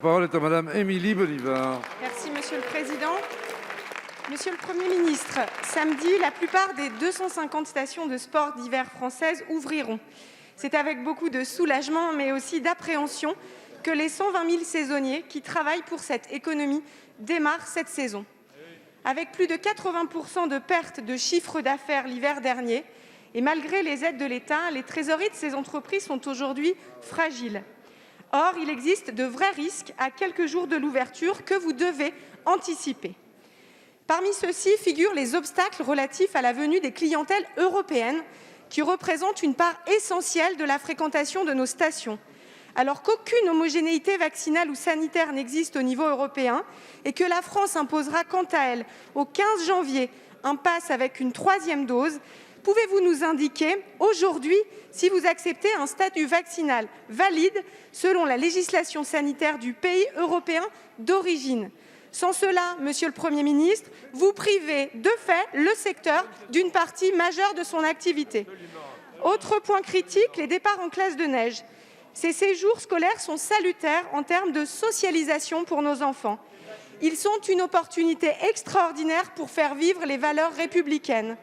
La parole est à Madame Émilie Bonnivard. Merci, Monsieur le Président. Monsieur le Premier ministre, samedi, la plupart des 250 stations de sport d'hiver françaises ouvriront. C'est avec beaucoup de soulagement, mais aussi d'appréhension, que les 120 000 saisonniers qui travaillent pour cette économie démarrent cette saison. Avec plus de 80% de pertes de chiffre d'affaires l'hiver dernier, et malgré les aides de l'État, les trésoreries de ces entreprises sont aujourd'hui fragiles. Or, il existe de vrais risques à quelques jours de l'ouverture que vous devez anticiper. Parmi ceux-ci figurent les obstacles relatifs à la venue des clientèles européennes qui représentent une part essentielle de la fréquentation de nos stations. Alors qu'aucune homogénéité vaccinale ou sanitaire n'existe au niveau européen et que la France imposera quant à elle au 15 janvier un pass avec une 3e dose, pouvez-vous nous indiquer aujourd'hui si vous acceptez un statut vaccinal valide selon la législation sanitaire du pays européen d'origine? Sans cela, Monsieur le Premier ministre, vous privez de fait le secteur d'une partie majeure de son activité. Autre point critique, les départs en classe de neige. Ces séjours scolaires sont salutaires en termes de socialisation pour nos enfants. Ils sont une opportunité extraordinaire pour faire vivre les valeurs républicaines.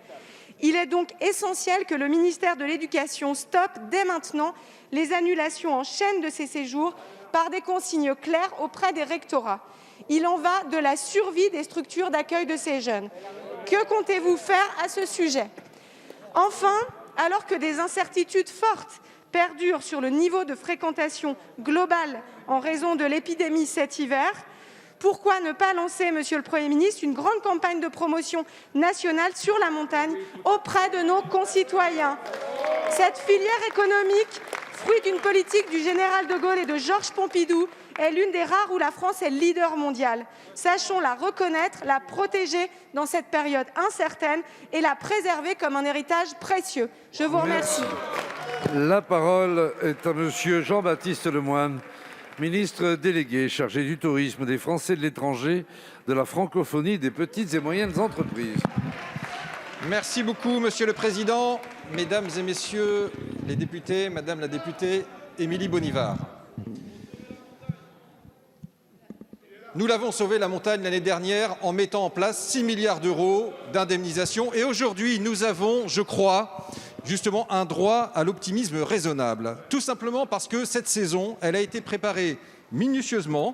Il est donc essentiel que le ministère de l'Éducation stoppe dès maintenant les annulations en chaîne de ces séjours par des consignes claires auprès des rectorats. Il en va de la survie des structures d'accueil de ces jeunes. Que comptez-vous faire à ce sujet? Enfin, alors que des incertitudes fortes perdurent sur le niveau de fréquentation globale en raison de l'épidémie cet hiver, pourquoi ne pas lancer, Monsieur le Premier ministre, une grande campagne de promotion nationale sur la montagne auprès de nos concitoyens? Cette filière économique, fruit d'une politique du général de Gaulle et de Georges Pompidou, est l'une des rares où la France est leader mondial. Sachons la reconnaître, la protéger dans cette période incertaine et la préserver comme un héritage précieux. Je vous remercie. La parole est à Monsieur Jean-Baptiste Lemoyne, ministre délégué chargé du tourisme, des Français de l'étranger, de la francophonie, des petites et moyennes entreprises. Merci beaucoup, Monsieur le Président, Mesdames et Messieurs les députés, Madame la députée Émilie Bonnivard. Nous l'avons sauvé la montagne l'année dernière en mettant en place 6 milliards d'euros d'indemnisation. Et aujourd'hui, nous avons, je crois, justement un droit à l'optimisme raisonnable. Tout simplement parce que cette saison, elle a été préparée minutieusement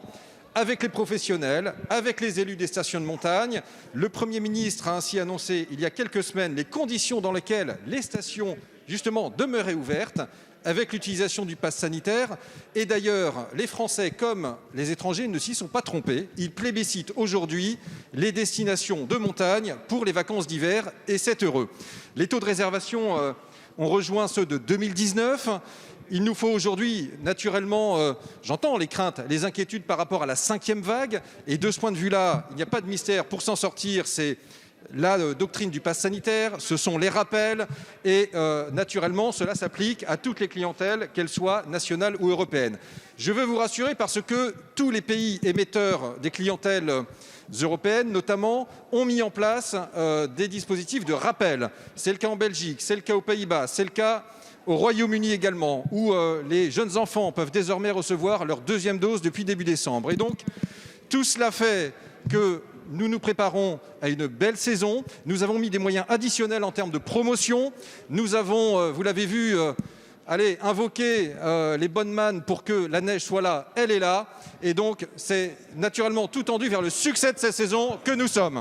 avec les professionnels, avec les élus des stations de montagne. Le Premier ministre a ainsi annoncé il y a quelques semaines les conditions dans lesquelles les stations, justement, demeuraient ouvertes, avec l'utilisation du pass sanitaire. Et d'ailleurs, les Français comme les étrangers ne s'y sont pas trompés. Ils plébiscitent aujourd'hui les destinations de montagne pour les vacances d'hiver et c'est heureux. Les taux de réservation ont rejoint ceux de 2019. Il nous faut aujourd'hui, naturellement, j'entends les craintes, les inquiétudes par rapport à la 5e vague. Et de ce point de vue-là, il n'y a pas de mystère. Pour s'en sortir, c'est la doctrine du pass sanitaire, ce sont les rappels et naturellement cela s'applique à toutes les clientèles, qu'elles soient nationales ou européennes. Je veux vous rassurer parce que tous les pays émetteurs des clientèles européennes notamment ont mis en place des dispositifs de rappel. C'est le cas en Belgique, c'est le cas aux Pays-Bas, c'est le cas au Royaume-Uni également, où les jeunes enfants peuvent désormais recevoir leur 2e dose depuis début décembre. Et donc tout cela fait que nous nous préparons à une belle saison. Nous avons mis des moyens additionnels en termes de promotion. Nous avons, vous l'avez vu, invoqué les bonnes mannes pour que la neige soit là. Elle est là. Et donc, c'est naturellement tout tendu vers le succès de cette saison que nous sommes.